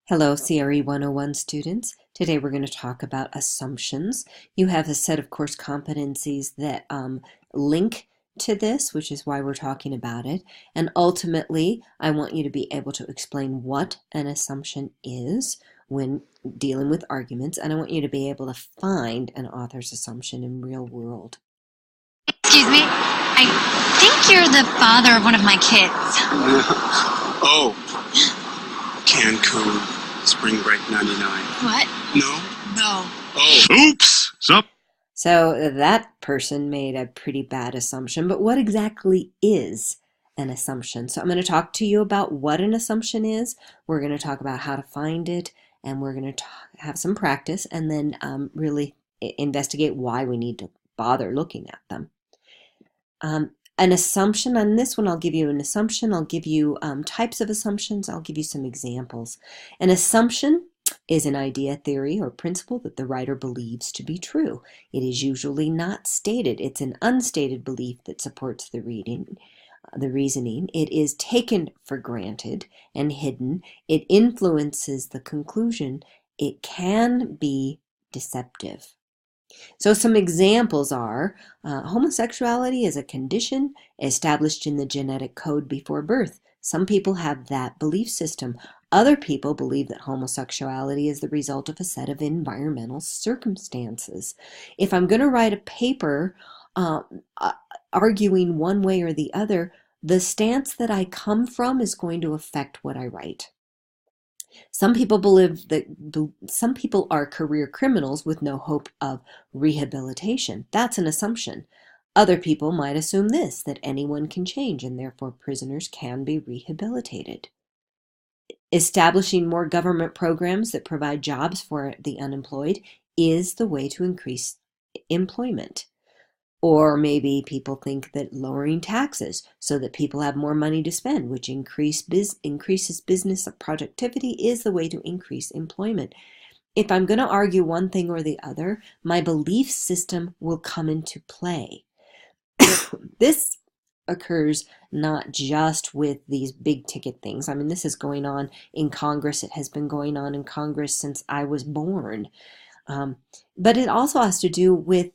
Hello, CRE 101 students. Today we're going to talk about assumptions. You have a set of course competencies that link to this, which is why we're talking about it. And ultimately, I want you to be able to explain what an assumption is when dealing with arguments, and I want you to be able to find an author's assumption in real world. Excuse me, I think you're the father of one of my kids. Oh, Cancun, Spring Break 99. What? No? No. Oh. Oops! Sup? So that person made a pretty bad assumption, but what exactly is an assumption? So I'm going to talk to you about what an assumption is. We're going to talk about how to find it, and we're going to have some practice, and then really investigate why we need to bother looking at them. An assumption, on this one I'll give you an assumption, I'll give you types of assumptions, I'll give you some examples. An assumption is an idea, theory, or principle that the writer believes to be true. It is usually not stated. It's an unstated belief that supports the reasoning. It is taken for granted and hidden. It influences the conclusion. It can be deceptive. So some examples are homosexuality is a condition established in the genetic code before birth. Some people have that belief system. Other people believe that homosexuality is the result of a set of environmental circumstances. If I'm going to write a paper arguing one way or the other, the stance that I come from is going to affect what I write. Some people believe that some people are career criminals with no hope of rehabilitation. That's an assumption. Other people might assume this, that anyone can change and therefore prisoners can be rehabilitated. Establishing more government programs that provide jobs for the unemployed is the way to increase employment. Or maybe people think that lowering taxes so that people have more money to spend, which increases business productivity, is the way to increase employment. If I'm going to argue one thing or the other, my belief system will come into play. This occurs not just with these big ticket things. I mean, this is going on in Congress. It has been going on in Congress since I was born. But it also has to do with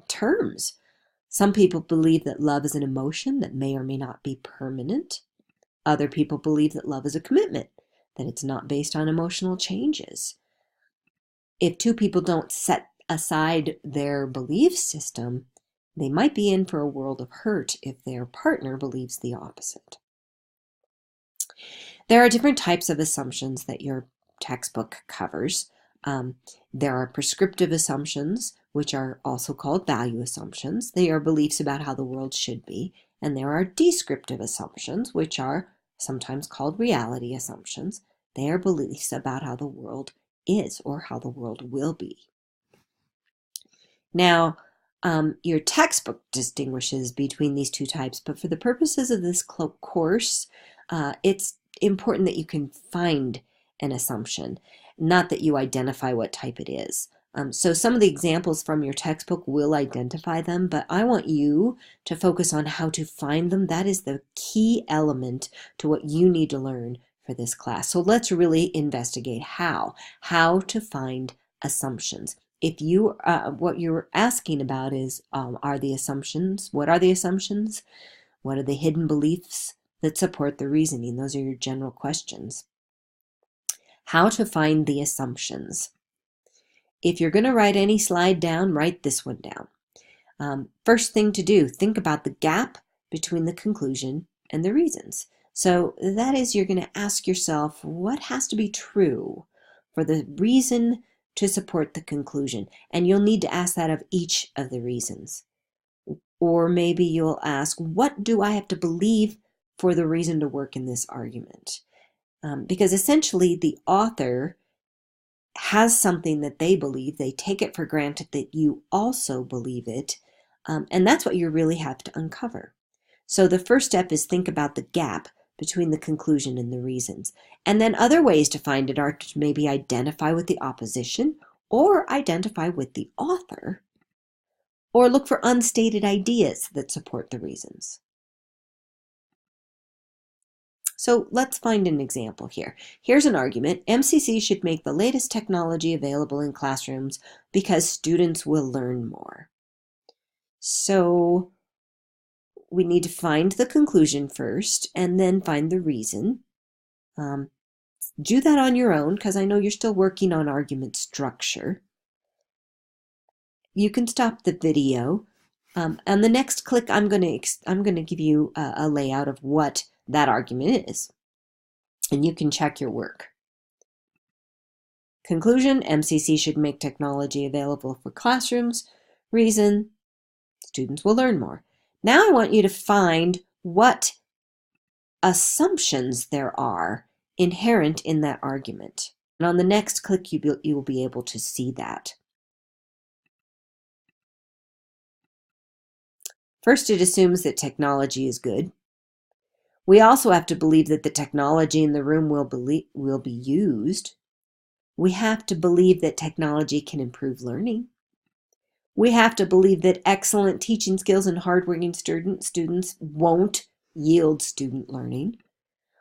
terms. Some people believe that love is an emotion that may or may not be permanent. Other people believe that love is a commitment, that it's not based on emotional changes. If two people don't set aside their belief system, they might be in for a world of hurt if their partner believes the opposite. There are different types of assumptions that your textbook covers. There are prescriptive assumptions, which are also called value assumptions. They are beliefs about how the world should be. And there are descriptive assumptions, which are sometimes called reality assumptions. They are beliefs about how the world is or how the world will be. Now, your textbook distinguishes between these two types, but for the purposes of this course, it's important that you can find an assumption, not that you identify what type it is. So some of the examples from your textbook will identify them, but I want you to focus on how to find them. That is the key element to what you need to learn for this class. So let's really investigate how to find assumptions. If you, what you're asking about is, are the assumptions, what are the assumptions? What are the hidden beliefs that support the reasoning? Those are your general questions. How to find the assumptions. If you're going to write any slide down, write this one down. First thing to do, think about the gap between the conclusion and the reasons. So that is, you're going to ask yourself, what has to be true for the reason to support the conclusion? And you'll need to ask that of each of the reasons. Or maybe you'll ask, what do I have to believe for the reason to work in this argument? Because essentially the author has something that they believe, they take it for granted that you also believe it, and that's what you really have to uncover. So the first step is think about the gap between the conclusion and the reasons. And then other ways to find it are to maybe identify with the opposition, or identify with the author, or look for unstated ideas that support the reasons. So let's find an example here. Here's an argument. MCC should make the latest technology available in classrooms because students will learn more. So we need to find the conclusion first and then find the reason. Do that on your own because I know you're still working on argument structure. You can stop the video. On the next click, I'm going to give you a layout of what that argument is, and you can check your work. Conclusion: MCC should make technology available for classrooms. Reason: students will learn more. Now I want you to find what assumptions there are inherent in that argument. And on the next click, you will be able to see that. First, it assumes that technology is good. We also have to believe that the technology in the room will be used. We have to believe that technology can improve learning. We have to believe that excellent teaching skills and hardworking students won't yield student learning.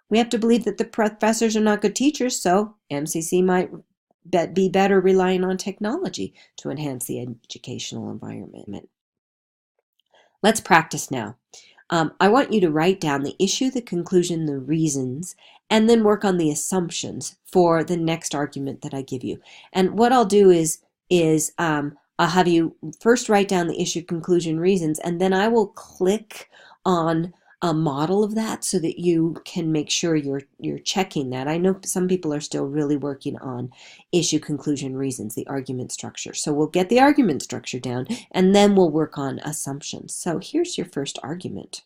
We have to believe that the professors are not good teachers, so MCC might be better relying on technology to enhance the educational environment. Let's practice now. I want you to write down the issue, the conclusion, the reasons, and then work on the assumptions for the next argument that I give you. And what I'll do is I'll have you first write down the issue, conclusion, reasons, and then I will click on a model of that so that you can make sure you're checking that. I know some people are still really working on issue, conclusion, reasons, the argument structure. So we'll get the argument structure down and then we'll work on assumptions. So here's your first argument.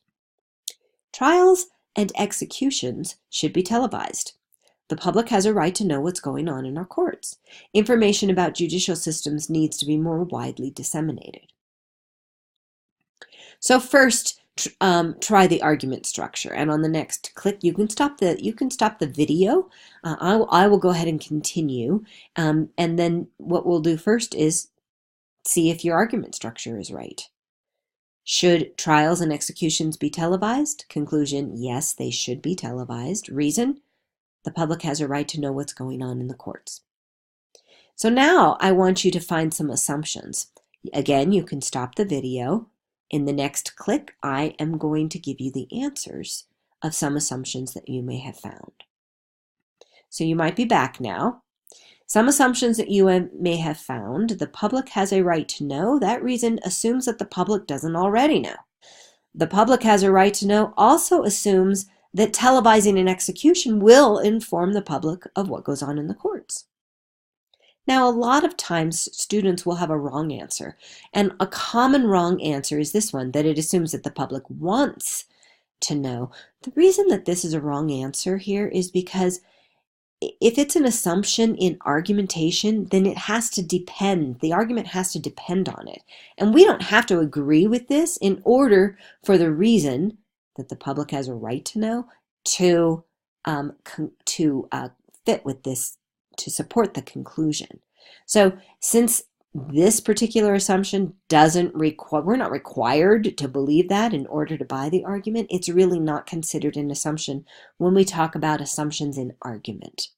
Trials and executions should be televised. The public has a right to know what's going on in our courts. Information about judicial systems needs to be more widely disseminated. So first, try the argument structure, and on the next click you can stop the video. I will go ahead and continue, and then what we'll do first is see if your argument structure is right. Should trials and executions be televised? Conclusion: yes, they should be televised. Reason: the public has a right to know what's going on in the courts. So now I want you to find some assumptions. Again, you can stop the video. In the next click, I am going to give you the answers of some assumptions that you may have found. So you might be back now. Some assumptions that you may have found: the public has a right to know. That reason assumes that the public doesn't already know. The public has a right to know also assumes that televising an execution will inform the public of what goes on in the courts. Now, a lot of times students will have a wrong answer, and a common wrong answer is this one, that it assumes that the public wants to know. The reason that this is a wrong answer here is because if it's an assumption in argumentation, then it has to depend, the argument has to depend on it. And we don't have to agree with this in order for the reason that the public has a right to know to fit with this, to support the conclusion. So since this particular assumption doesn't require, we're not required to believe that in order to buy the argument, it's really not considered an assumption when we talk about assumptions in argument.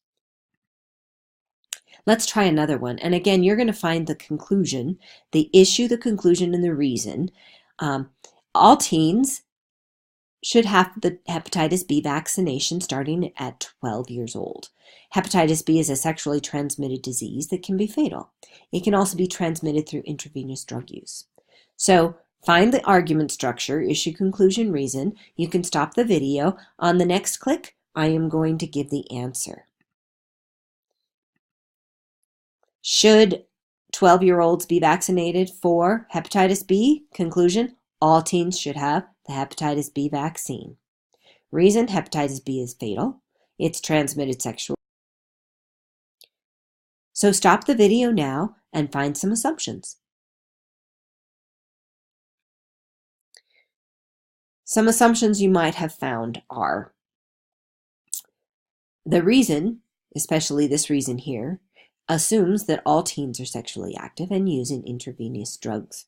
Let's try another one. And again, you're going to find the conclusion, the issue, the conclusion, and the reason. All teens should have the hepatitis B vaccination starting at 12 years old. Hepatitis B is a sexually transmitted disease that can be fatal. It can also be transmitted through intravenous drug use. So find the argument structure, issue, conclusion, reason. You can stop the video. On the next click, I am going to give the answer. Should 12-year-olds be vaccinated for hepatitis B? Conclusion: all teens should have the hepatitis B vaccine. Reason: hepatitis B is fatal. It's transmitted sexually. So stop the video now and find some assumptions. Some assumptions you might have found are: the reason, especially this reason here, assumes that all teens are sexually active and using intravenous drugs.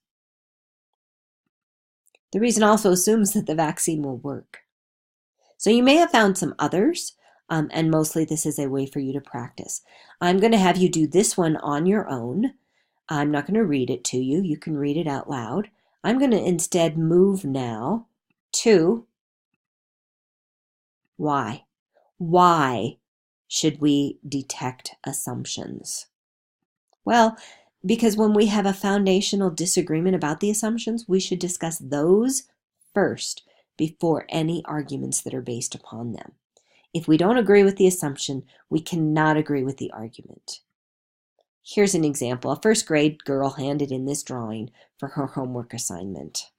The reason also assumes that the vaccine will work. So you may have found some others, and mostly this is a way for you to practice. I'm going to have you do this one on your own. I'm not going to read it to you. You can read it out loud. I'm going to instead move now to why. Why should we detect assumptions? Well, because when we have a foundational disagreement about the assumptions, we should discuss those first before any arguments that are based upon them. If we don't agree with the assumption, we cannot agree with the argument. Here's an example. A first grade girl handed in this drawing for her homework assignment.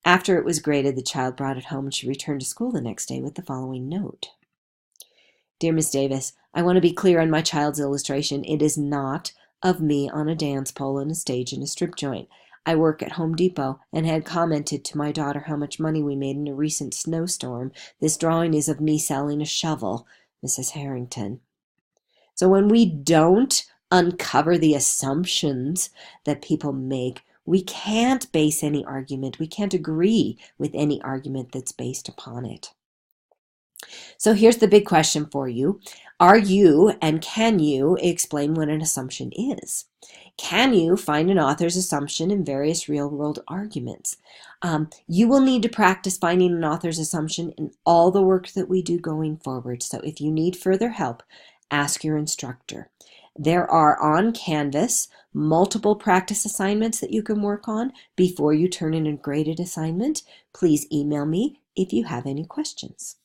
After it was graded, the child brought it home and she returned to school the next day with the following note. Dear Miss Davis, I want to be clear on my child's illustration. It is not of me on a dance pole and a stage in a strip joint. I work at Home Depot and had commented to my daughter how much money we made in a recent snowstorm. This drawing is of me selling a shovel, Mrs. Harrington. So when we don't uncover the assumptions that people make, we can't base any argument. We can't agree with any argument that's based upon it. So here's the big question for you. Are you and can you explain what an assumption is? Can you find an author's assumption in various real-world arguments? You will need to practice finding an author's assumption in all the work that we do going forward. So if you need further help, ask your instructor. There are on Canvas multiple practice assignments that you can work on before you turn in a graded assignment. Please email me if you have any questions.